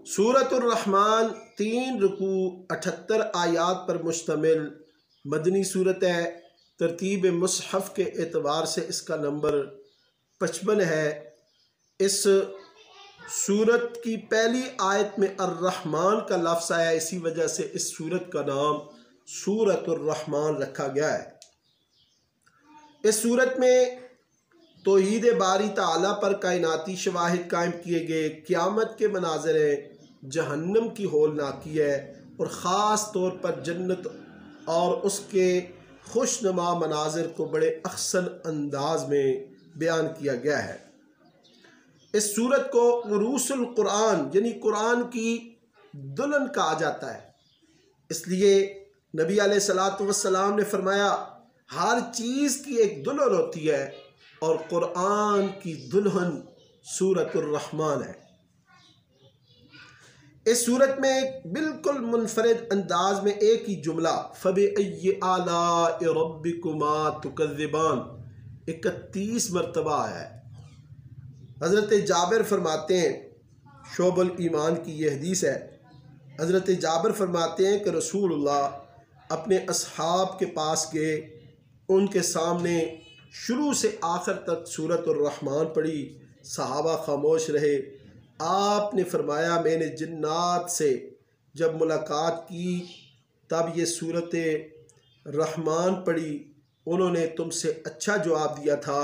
سورۃ الرحمن 3 رکوع 78 آیات پر مشتمل مدنی صورت ہے۔ ترتیب مصحف کے اعتبار سے اس کا نمبر 55 ہے۔ اس سورت کی پہلی آیت میں الرحمن کا لفظ آیا، اسی وجہ سے اس سورت کا نام سورۃ الرحمن رکھا گیا ہے۔ اس سورت میں توحید باری تعالیٰ پر کائناتی شواہد قائم کیے گئے، قیامت کے مناظر ہیں، جہنم کی ہولناکی ہے، اور خاص طور پر جنت اور اس کے خوشنما مناظر کو بڑے احسن انداز میں بیان کیا گیا ہے۔ اس سورت کو عروس القرآن یعنی قرآن کی دلہن کہا جاتا ہے، اس لیے نبی علیہ الصلوۃ والسلام نے فرمایا ہر چیز کی ایک دلہن ہوتی ہے، اور قرآن کی دلہن سورۃ الرحمن ہے۔ اس سورت میں ایک بالکل منفرد انداز میں ایک ہی جملہ فَبِأَيِّ آلَاءِ رَبِّكُمَا تُكَذِّبَانِ 31 مرتبہ آیا ہے۔ حضرت جابر فرماتے ہیں، شعب الایمان کی یہ حدیث ہے، حضرت جابر فرماتے ہیں کہ رسول اللہ اپنے اصحاب کے پاس گئے، ان کے سامنے شروع سے آخر تک سورۃ الرحمن پڑھی، صحابہ خاموش رہے۔ آپ نے فرمایا میں نے جنات سے جب ملاقات کی تب یہ سورۃ رحمان پڑھی، انہوں نے تم سے اچھا جواب دیا تھا۔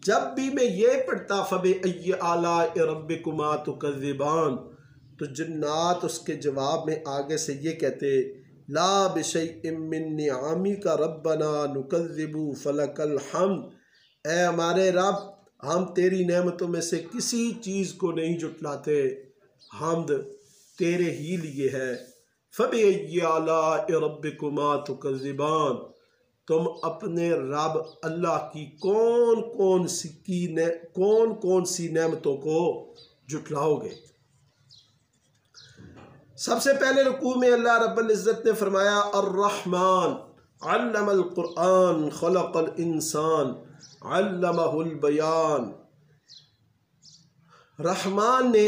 جب بھی میں یہ پڑھتا فَبِأَيِّ آلَاءِ رَبِّكُمَا تُكَذِّبَانِ تو جنات اس کے جواب میں آگے سے یہ کہتے لَا بِشَيْءٍ مِّن نِّعَمِكَ رَبَّنَا نُكَذِّبُ فَلَكَ الْحَمْدُ، اے ہمارے رب ہم تیری نعمتوں میں سے کسی چیز کو نہیں جھٹلاتے، حمد تیرے ہی لیے ہے۔ فَبِأَيِّ آلَاءِ رَبِّكُمَا تُكَذِّبَانِ، تم اپنے رب اللہ کی کون کون سی نعمتوں کو جھٹلاؤ گے۔ سب سے پہلے رکوع میں اللہ رب العزت نے فرمایا الرحمن علم القرآن خلق الانسان علمہ البیان۔ رحمان نے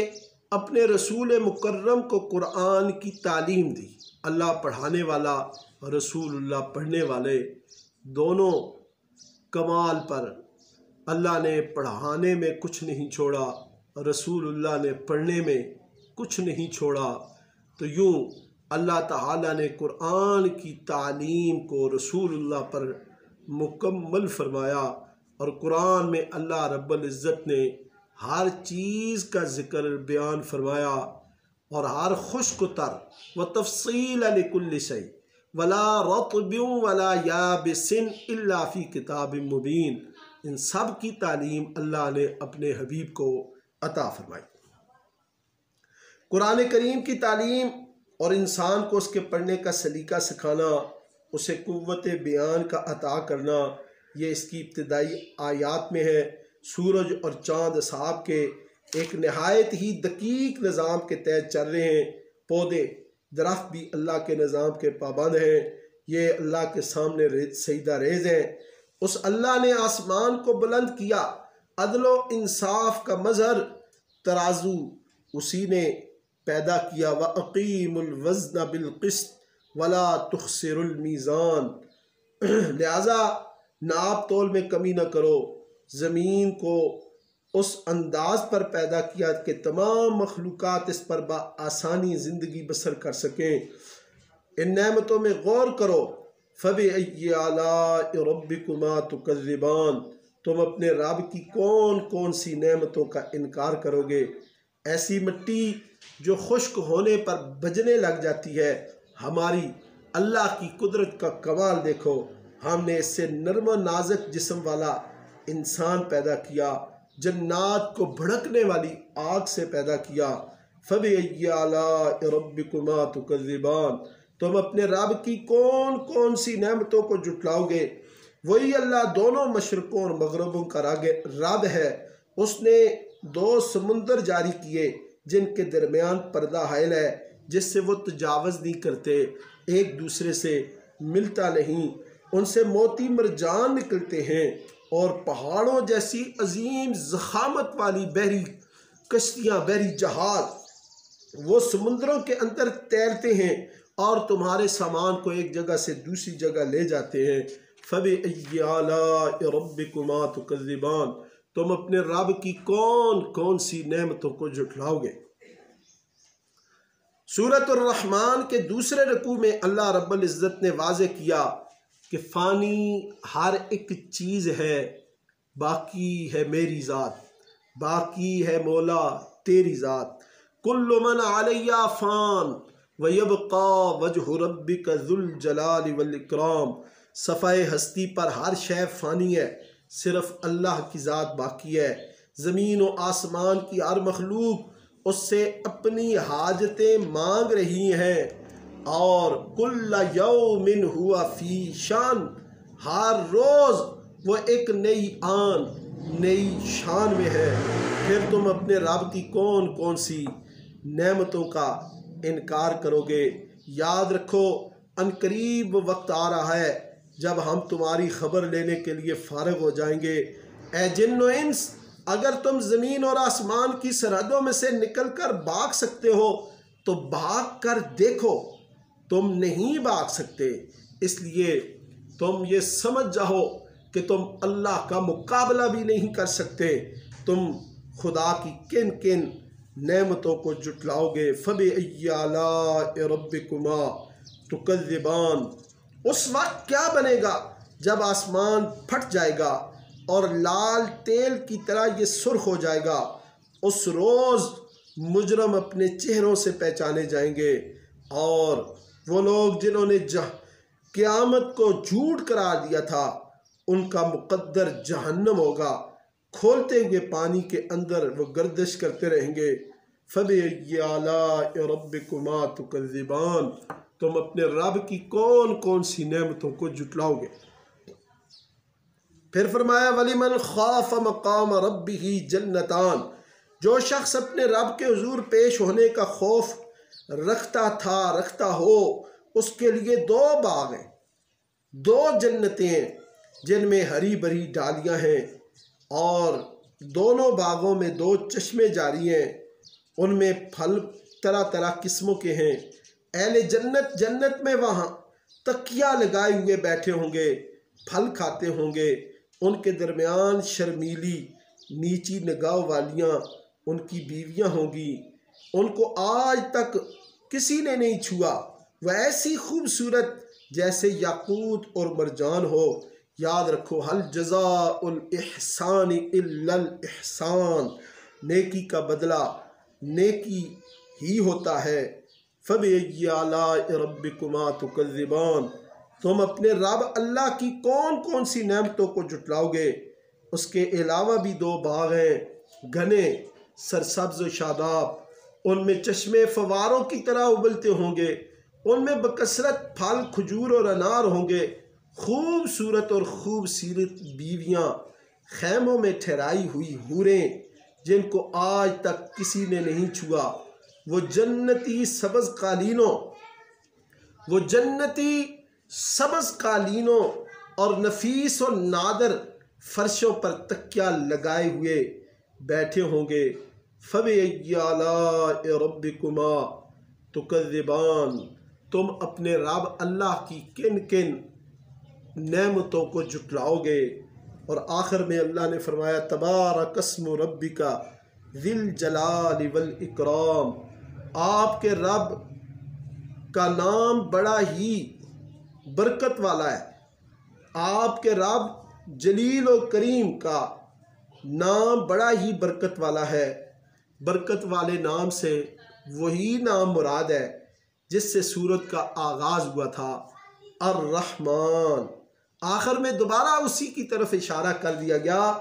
اپنے رسول مکرم کو قرآن کی تعلیم دی۔ اللہ پڑھانے والا، رسول اللہ پڑھنے والے، دونوں کمال پر۔ اللہ نے پڑھانے میں کچھ نہیں چھوڑا، رسول اللہ نے پڑھنے میں کچھ نہیں چھوڑا۔ تو یوں اللہ تعالیٰ نے قرآن کی تعلیم کو رسول اللہ پر مکمل فرمایا، اور قرآن میں اللہ رب العزت نے ہر چیز کا ذکر بیان فرمایا، اور ہر خشک تر وتفصیل لکل شیء ولا رطب ولا یابس الا فی کتاب مبین، ان سب کی تعلیم اللہ نے اپنے حبیب کو عطا فرمائی۔ قرآن کریم کی تعلیم اور انسان کو اس کے پڑھنے کا سلیقہ سکھانا، اسے قوت بیان کا عطا کرنا، یہ اس کی ابتدائی آیات میں ہے۔ سورج اور چاند اصحاب کے ایک نہایت ہی دقیق نظام کے تحت چل رہے ہیں، پودے درخت بھی اللہ کے نظام کے پابند ہیں، یہ اللہ کے سامنے سجدہ ریز ہیں۔ اس اللہ نے آسمان کو بلند کیا، عدل و انصاف کا مظہر ترازو اسی نے پیدا کیا۔ وَأَقِيمُوا الْوَزْنَ بِالْقِسْطِ وَلَا تُخْسِرُوا الْمِيزَانَ، لہذا ناپ تول میں کمی نہ کرو۔ زمین کو اس انداز پر پیدا کیا کہ تمام مخلوقات اس پر بآسانی زندگی بسر کر سکیں۔ ان نعمتوں میں غور کرو۔ فَبِأَيِّ آلَاءِ رَبِّكُمَا تُكَذِّبَانِ، تم اپنے رب کی کون سی نعمتوں کا انکار کرو گے؟ ایسی مٹی جو خشک ہونے پر بجنے لگ جاتی ہے، ہماری اللہ کی قدرت کا کمال دیکھو۔ ہم نے اس سے نرم و نازک جسم والا انسان پیدا کیا، جنات کو بھڑکنے والی آگ سے پیدا کیا۔ فَبِأَيِّ آلَاءِ رَبِّكُمَا تُكَذِّبَانِ، تم اپنے رب کی کون سی نعمتوں کو جھٹلاؤ گے؟ وہی اللہ دونوں مشرقوں اور مغربوں کا رب ہے۔ اس نے 2 سمندر جاری کیے جن کے درمیان پردہ حائل ہے، جس سے وہ تجاوز نہیں کرتے، ایک دوسرے سے ملتا نہیں، ان سے موتی مرجان نکلتے ہیں، اور پہاڑوں جیسی عظیم ضخامت والی بحری کشتیاں، بحری جہاز وہ سمندروں کے اندر تیرتے ہیں اور تمہارے سامان کو ایک جگہ سے دوسری جگہ لے جاتے ہیں۔ فَبِأَيِّ آلَاءِ رَبِّكُمَا تُكَذِّبَانِ، تم اپنے رب کی کون کون سی نعمتوں کو جھٹلاؤ گے۔ سورۃ الرحمن کے دوسرے رکوع میں اللہ رب العزت نے واضح کیا کہ فانی ہر ایک چیز ہے، باقی ہے میری ذات، باقی ہے مولا تیری ذات۔ کل من علیہ فان ویبقى وجہ ربک ذو الجلال والاکرام، صفحہ ہستی پر ہر شے فانی ہے، صرف اللہ کی ذات باقی ہے۔ زمین و آسمان کی ہر مخلوق اس سے اپنی حاجتیں مانگ رہی ہیں، اور کل یوم ہوا فی شان، ہر روز وہ ایک نئی آن نئی شان میں ہے۔ پھر تم اپنے رب کی کون کون سی نعمتوں کا انکار کرو گے۔ یاد رکھو عنقریب وقت آ رہا ہے جب ہم تمہاری خبر لینے کے لیے فارغ ہو جائیں گے۔ اے جن و انس، اگر تم زمین اور آسمان کی سرحدوں میں سے نکل کر بھاگ سکتے ہو تو بھاگ کر دیکھو، تم نہیں بھاگ سکتے، اس لیے تم یہ سمجھ جاؤ کہ تم اللہ کا مقابلہ بھی نہیں کر سکتے۔ تم خدا کی کن کن نعمتوں کو جھٹلاؤ گے۔ فَبِأَيِّ آلَاءِ رَبِّكُمَا تُكَذِّبَانِ، اس وقت کیا بنے گا جب آسمان پھٹ جائے گا اور لال تیل کی طرح یہ سرخ ہو جائے گا۔ اس روز مجرم اپنے چہروں سے پہچانے جائیں گے، اور وہ لوگ جنہوں نے قیامت کو جھوٹ قرار دیا تھا ان کا مقدر جہنم ہوگا، کھولتے ہوئے پانی کے اندر وہ گردش کرتے رہیں گے۔ فَبِأَيِّ آلَاءِ رَبِّكُمَا تُكَذِّبَانِ، تم اپنے رب کی کون کون سی نعمتوں کو جھٹلاؤ گے۔ پھر فرمایا وَلِمَنْ خَافَ مَقَامَ رَبِّهِ جَنَّتَانِ، جو شخص اپنے رب کے حضور پیش ہونے کا خوف رکھتا ہو، اس کے لیے دو باغ ہیں، دو جنتیں ہیں جن میں ہری بھری ڈالیاں ہیں، اور دونوں باغوں میں دو چشمے جاری ہیں، ان میں پھل طرح طرح قسموں کے ہیں۔ اہل جنت جنت میں وہاں تکیہ لگائے ہوئے بیٹھے ہوں گے، پھل کھاتے ہوں گے، ان کے درمیان شرمیلی نیچی نگاہ والیاں ان کی بیویاں ہوں گی، ان کو آج تک کسی نے نہیں چھوا، وہ ایسی خوبصورت جیسے یاقوت اور مرجان ہو۔ یاد رکھو حل جزاء الاحسان الا الاحسان، نیکی کا بدلہ نیکی ہی ہوتا ہے۔ فَبِأَيِّ آلَاءِ رَبِّكُمَا تُكَذِّبَانِ، تم اپنے رب اللہ کی کون کون سی نعمتوں کو جھٹلاؤ گے۔ اس کے علاوہ بھی دو باغ ہیں، گھنے سرسبز و شاداب، ان میں چشمے فواروں کی طرح ابلتے ہوں گے، ان میں بکثرت پھل کھجور اور انار ہوں گے، خوبصورت اور خوبصورت بیویاں، خیموں میں ٹھہرائی ہوئی حوریں جن کو آج تک کسی نے نہیں چھوا، وہ جنتی سبز قالینوں اور نفیس و نادر فرشوں پر تکیہ لگائے ہوئے بیٹھے ہوں گے۔ فَبِأَيِّ آلَاءِ رَبِّكُمَا تُكَذِّبَانِ، تم اپنے رب اللہ کی کن کن نعمتوں کو جھٹلاؤ گے۔ اور آخر میں اللہ نے فرمایا تبارک اسم ربک ذی الجلال والاکرام، آپ کے رب کا نام بڑا ہی برکت والا ہے، آپ کے رب جلیل و کریم کا نام بڑا ہی برکت والا ہے۔ برکت والے نام سے وہی نام مراد ہے جس سے سورت کا آغاز ہوا تھا، الرحمن۔ آخر میں دوبارہ اسی کی طرف اشارہ کر دیا گیا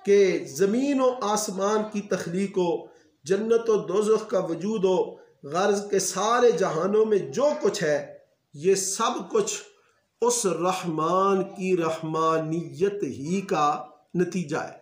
کہ زمین و آسمان کی تخلیق ہو، جنت و دوزخ کا وجود ہو، غرض کے سارے جہانوں میں جو کچھ ہے یہ سب کچھ اس رحمان کی رحمانیت ہی کا نتیجہ ہے۔